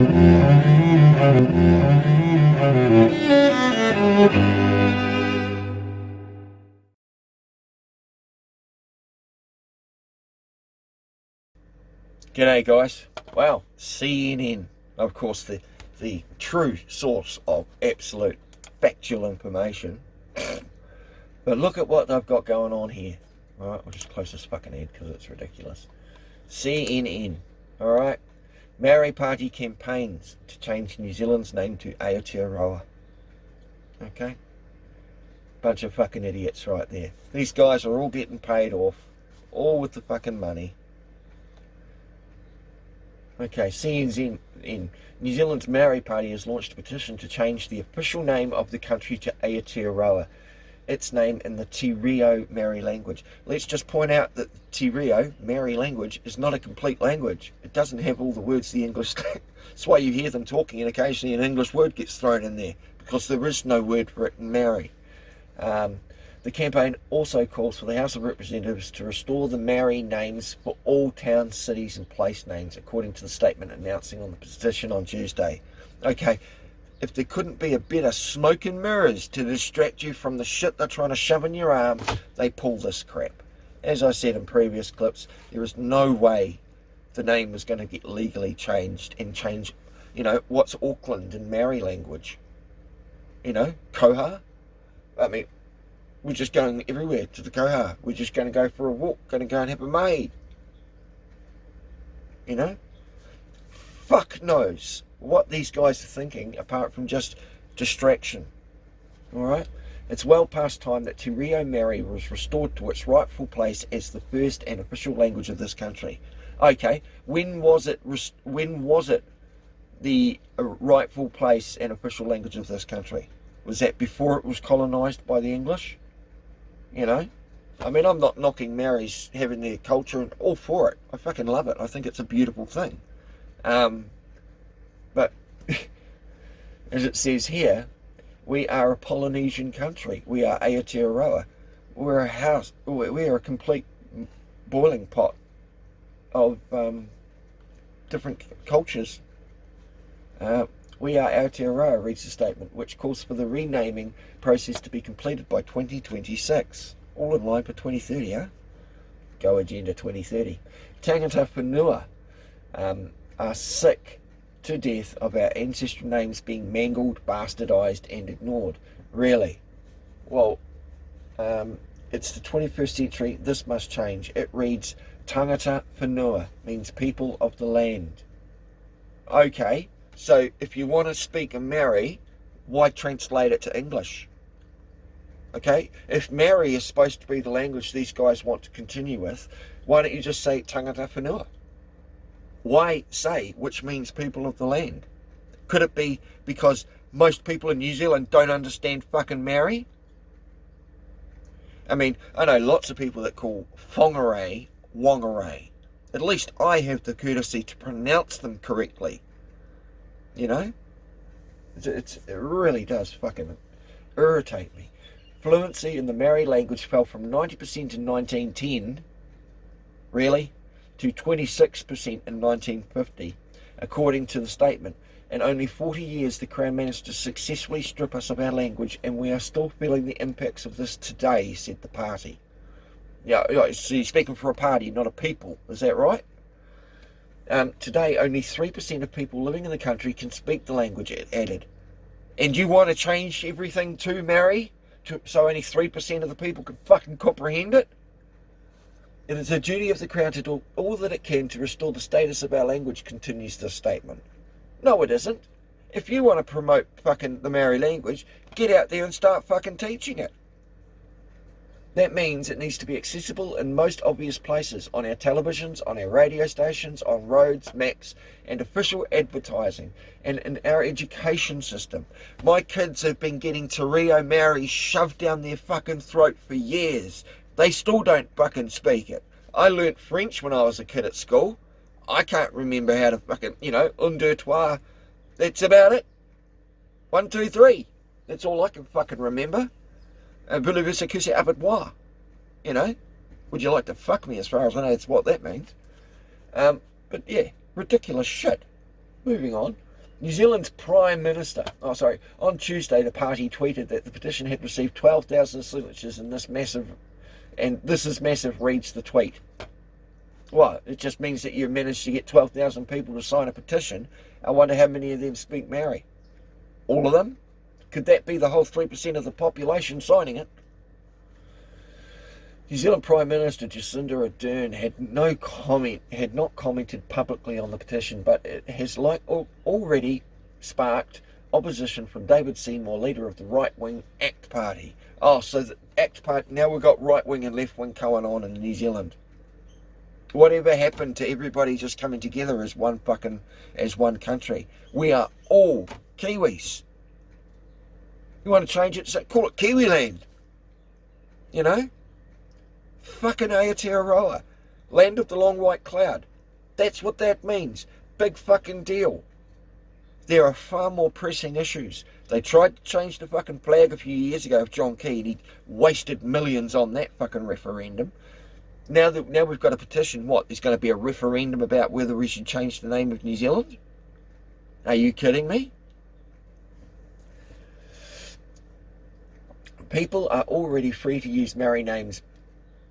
G'day guys. Well, CNN, of course, the true source of absolute factual information. But look at what they've got going on here. Alright, I'll just close this fucking ad because it's ridiculous. CNN, alright. Maori Party campaigns to change New Zealand's name to Aotearoa. Okay? Bunch of fucking idiots right there. These guys are all getting paid off, all with the fucking money. Okay, CNN, New Zealand's Maori Party has launched a petition to change the official name of the country to Aotearoa, its name in the TeReo Maori language. Let's just point out that the TeReo Maori language is not a complete language. It doesn't have all the words the English. That's why you hear them talking and occasionally an English word gets thrown in there, because there is no word for it in Maori. The campaign also calls for the House of Representatives to restore the Maori names for all towns, cities and place names, according to the statement announcing on the petition on Tuesday. Okay, if there couldn't be a better smoke and mirrors to distract you from the shit they're trying to shove in your arm, they pull this crap. As I said in previous clips, there is no way the name was going to get legally changed and change, what's Auckland in Maori language? Koha? I mean, we're just going everywhere to the Koha. We're just going to go for a walk, going to go and have a maid. Fuck knows what these guys are thinking apart from just distraction. Alright? It's well past time that TeReo Maori was restored to its rightful place as the first and official language of this country. Okay, when was it the rightful place and official language of this country? Was that before it was colonised by the English? I mean, I'm not knocking Maoris having their culture and all for it. I fucking love it. I think it's a beautiful thing. But as it says here, we are a Polynesian country. We are Aotearoa. We're a house. We are a complete boiling pot of different cultures. We are Aotearoa, reads the statement, which calls for the renaming process to be completed by 2026. All in line for 2030, huh? Go Agenda 2030. Tangata whenua are sick to death of our ancestral names being mangled, bastardised and ignored. Really? Well, it's the 21st century. This must change. It reads, Tangata whenua means people of the land. Okay. So if you want to speak in Maori, why translate it to English? Okay, if Maori is supposed to be the language these guys want to continue with, why don't you just say tangata whenua? Why say which means people of the land? Could it be because most people in New Zealand don't understand fucking Maori? I mean, I know lots of people that call whangarei wongarei. At least I have the courtesy to pronounce them correctly. It really does fucking irritate me. Fluency in the Maori language fell from 90% in 1910, really, to 26% in 1950, according to the statement. In only 40 years, the Crown managed to successfully strip us of our language, and we are still feeling the impacts of this today, said the party. Yeah, so you're speaking for a party, not a people, is that right? Today, only 3% of people living in the country can speak the language, it added. And you want to change everything to Maori, so only 3% of the people can fucking comprehend it? It is the duty of the Crown to do all that it can to restore the status of our language, continues this statement. No, it isn't. If you want to promote fucking the Maori language, get out there and start fucking teaching it. That means it needs to be accessible in most obvious places, on our televisions, on our radio stations, on roads, maps, and official advertising, and in our education system. My kids have been getting TeReo Maori shoved down their fucking throat for years. They still don't fucking speak it. I learnt French when I was a kid at school. I can't remember how to fucking, un, deux, trois. That's about it. 1, 2, 3. That's all I can fucking remember. Voulez-vous se coucher avec moi? Would you like to fuck me, as far as I know that's what that means. But yeah, ridiculous shit. Moving on. New Zealand's Prime Minister, on Tuesday the party tweeted that the petition had received 12,000 signatures and this is massive, reads the tweet. Well, it just means that you managed to get 12,000 people to sign a petition. I wonder how many of them speak Maori. All of them? Could that be the whole 3% of the population signing it? New Zealand Prime Minister Jacinda Ardern had not commented publicly on the petition, but it has already sparked opposition from David Seymour, leader of the right-wing ACT Party. Oh, so the ACT Party, now we've got right-wing and left-wing going on in New Zealand. Whatever happened to everybody just coming together as one country? We are all Kiwis. You want to change it? Call it Kiwiland. You know? Fucking Aotearoa. Land of the long white cloud. That's what that means. Big fucking deal. There are far more pressing issues. They tried to change the fucking flag a few years ago with John Key, and he wasted millions on that fucking referendum. Now we've got a petition. What? There's going to be a referendum about whether we should change the name of New Zealand? Are you kidding me? People are already free to use Maori names,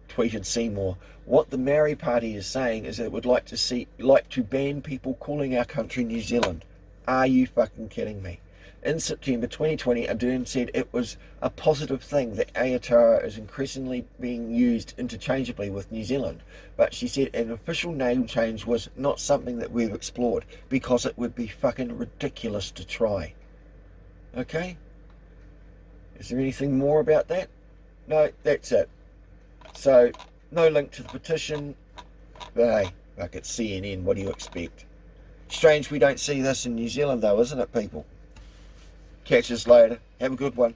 tweeted Seymour. What the Maori Party is saying is that it would like to ban people calling our country New Zealand. Are you fucking kidding me? In September 2020, Ardern said it was a positive thing that Aotearoa is increasingly being used interchangeably with New Zealand. But she said an official name change was not something that we've explored because it would be fucking ridiculous to try. Okay? Is there anything more about that? No, that's it. So, no link to the petition. But hey, fuck it, CNN, what do you expect? Strange we don't see this in New Zealand though, isn't it, people? Catch us later. Have a good one.